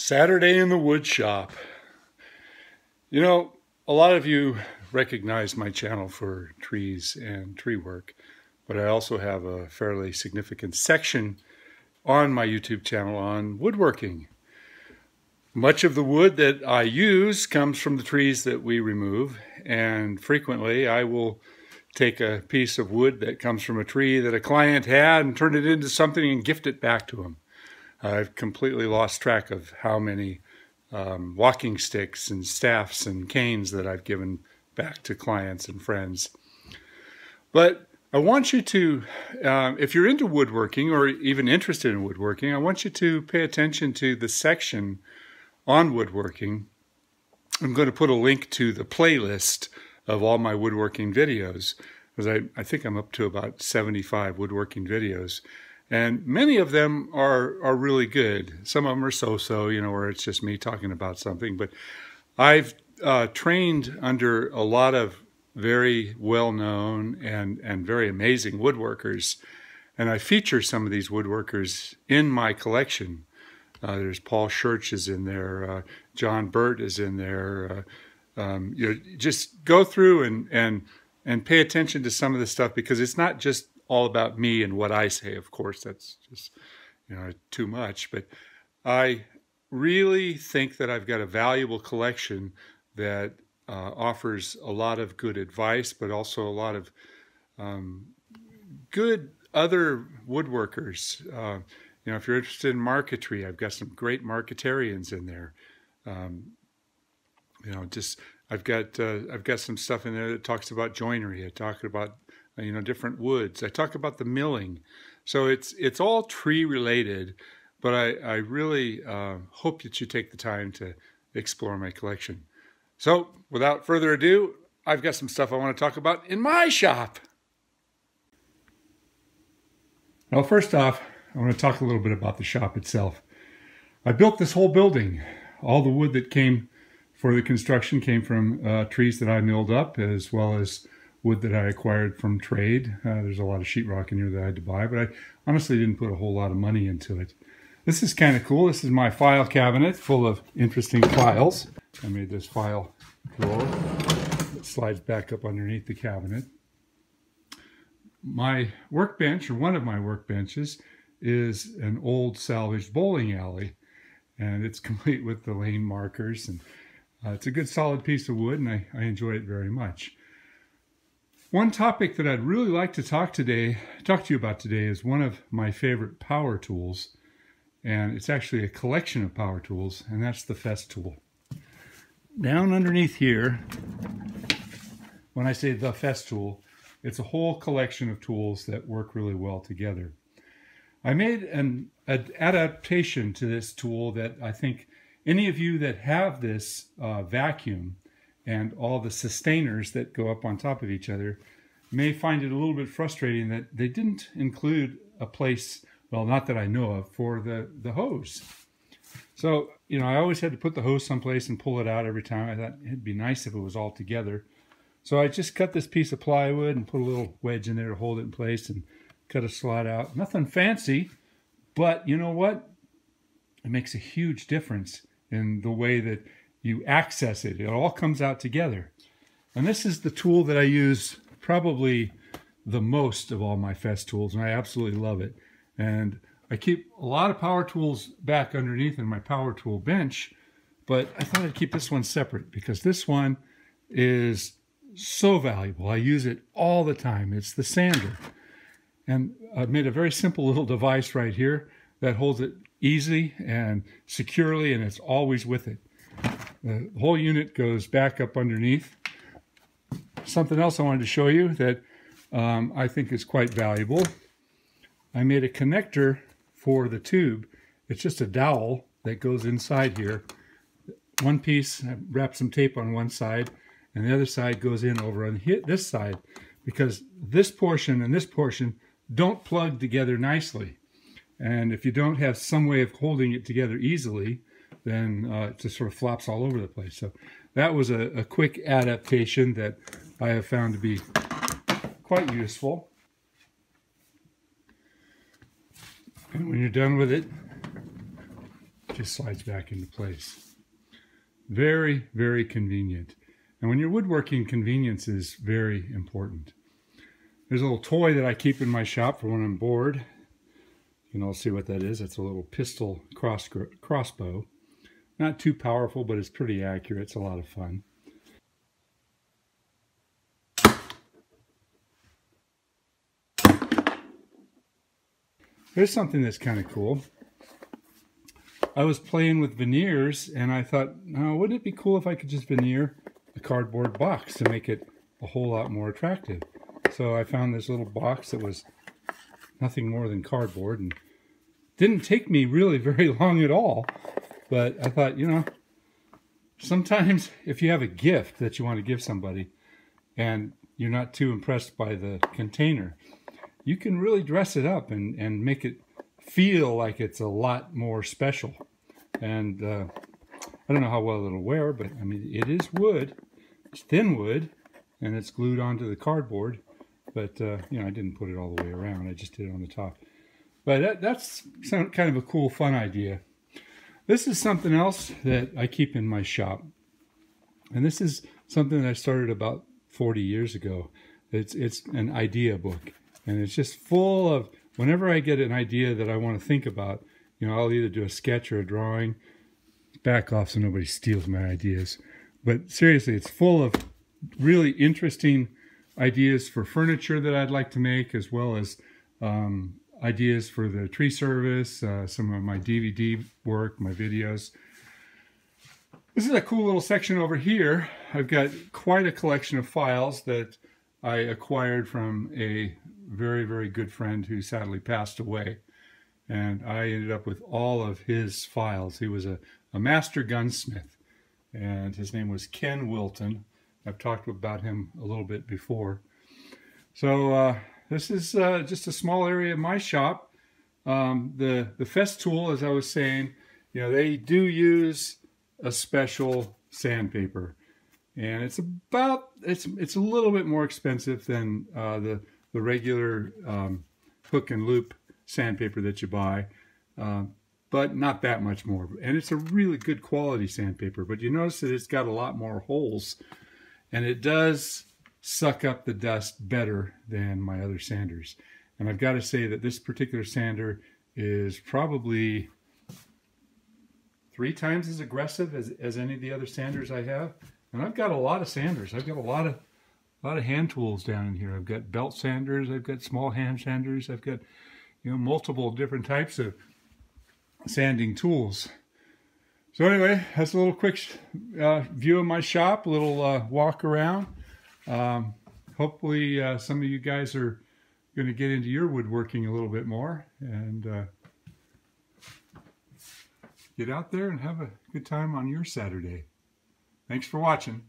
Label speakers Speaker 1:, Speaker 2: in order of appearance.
Speaker 1: Saturday in the wood shop. You know, a lot of you recognize my channel for trees and tree work, but I also have a fairly significant section on my YouTube channel on woodworking. Much of the wood that I use comes from the trees that we remove, and frequently I will take a piece of wood that comes from a tree that a client had and turn it into something and gift it back to him. I've completely lost track of how many walking sticks and staffs and canes that I've given back to clients and friends. But I want you to, if you're into woodworking or even interested in woodworking, I want you to pay attention to the section on woodworking. I'm going to put a link to the playlist of all my woodworking videos, because I think I'm up to about 75 woodworking videos. And many of them are really good. Some of them are so-so, you know, where it's just me talking about something. But I've trained under a lot of very well-known and very amazing woodworkers. And I feature some of these woodworkers in my collection. There's Paul Schurch is in there. John Burt is in there. You know, just go through and pay attention to some of the stuff, because it's not just all about me and what I say. Of course, that's just, you know, too much. But I really think that I've got a valuable collection that offers a lot of good advice, but also a lot of good other woodworkers. You know, if you're interested in marquetry, I've got some great marquetarians in there. You know, just I've got some stuff in there that talks about joinery. I talk about, you know, different woods. I talk about the milling. So it's all tree related, but I really hope that you take the time to explore my collection. So without further ado, I've got some stuff I want to talk about in my shop. Well, first off, I want to talk a little bit about the shop itself. I built this whole building. All the wood that came for the construction came from trees that I milled up, as well as wood that I acquired from trade. There's a lot of sheetrock in here that I had to buy, but I honestly didn't put a whole lot of money into it. This is kind of cool. This is my file cabinet full of interesting files. I made this file drawer that slides back up underneath the cabinet. My workbench, or one of my workbenches, is an old salvaged bowling alley, and it's complete with the lane markers, and it's a good solid piece of wood, and I enjoy it very much. One topic that I'd really like to talk to you about today is one of my favorite power tools, and it's actually a collection of power tools, and that's the Festool. Down underneath here, when I say the Festool, it's a whole collection of tools that work really well together. I made an adaptation to this tool that I think any of you that have this vacuum and all the sustainers that go up on top of each other may find it a little bit frustrating that they didn't include a place, well, not that I know of, for the hose. So, you know, I always had to put the hose someplace and pull it out every time. I thought it'd be nice if it was all together. So I just cut this piece of plywood and put a little wedge in there to hold it in place and cut a slot out. Nothing fancy, but you know what? It makes a huge difference in the way that you access it. It all comes out together. And this is the tool that I use probably the most of all my Festools, and I absolutely love it. And I keep a lot of power tools back underneath in my power tool bench, but I thought I'd keep this one separate because this one is so valuable. I use it all the time. It's the sander. And I've made a very simple little device right here that holds it easy and securely, and it's always with it. The whole unit goes back up underneath. Something else I wanted to show you that I think is quite valuable. I made a connector for the tube. It's just a dowel that goes inside here. One piece, I wrap some tape on one side, and the other side goes in over on this side, because this portion and this portion don't plug together nicely. And if you don't have some way of holding it together easily, then it just sort of flops all over the place. So that was a quick adaptation that I have found to be quite useful. And when you're done with it, just slides back into place. Very, very convenient. And when you're woodworking, convenience is very important. There's a little toy that I keep in my shop for when I'm bored. You can all see what that is. It's a little pistol crossbow. Not too powerful, but it's pretty accurate. It's a lot of fun. Here's something that's kind of cool. I was playing with veneers and I thought, oh, wouldn't it be cool if I could just veneer a cardboard box to make it a whole lot more attractive? So I found this little box that was nothing more than cardboard, and didn't take me really very long at all. But I thought, you know, sometimes if you have a gift that you want to give somebody and you're not too impressed by the container, you can really dress it up and make it feel like it's a lot more special. And I don't know how well it'll wear, but I mean, it is wood. It's thin wood, and it's glued onto the cardboard. But, you know, I didn't put it all the way around. I just did it on the top. But that's kind of a cool, fun idea. This is something else that I keep in my shop. And this is something that I started about 40 years ago. It's an idea book. And it's just full of, whenever I get an idea that I want to think about, you know, I'll either do a sketch or a drawing. Back off so nobody steals my ideas. But seriously, it's full of really interesting ideas for furniture that I'd like to make, as well as ideas for the tree service, some of my DVD work, my videos. This is a cool little section over here. I've got quite a collection of files that I acquired from a very, very good friend who sadly passed away. And I ended up with all of his files. He was a master gunsmith, and his name was Ken Wilton. I've talked about him a little bit before. So this is just a small area of my shop. The Festool, as I was saying, you know, they do use a special sandpaper, and it's a little bit more expensive than the regular hook and loop sandpaper that you buy, but not that much more. And it's a really good quality sandpaper, but you notice that it's got a lot more holes, and it does suck up the dust better than my other sanders. And I've got to say that this particular sander is probably 3 times as aggressive as any of the other sanders I have. And I've got a lot of sanders. I've got a lot of hand tools down in here. I've got belt sanders, I've got small hand sanders, I've got, you know, multiple different types of sanding tools. So anyway, that's a little quick view of my shop, a little walk around. Hopefully some of you guys are going to get into your woodworking a little bit more and get out there and have a good time on your Saturday. Thanks for watching.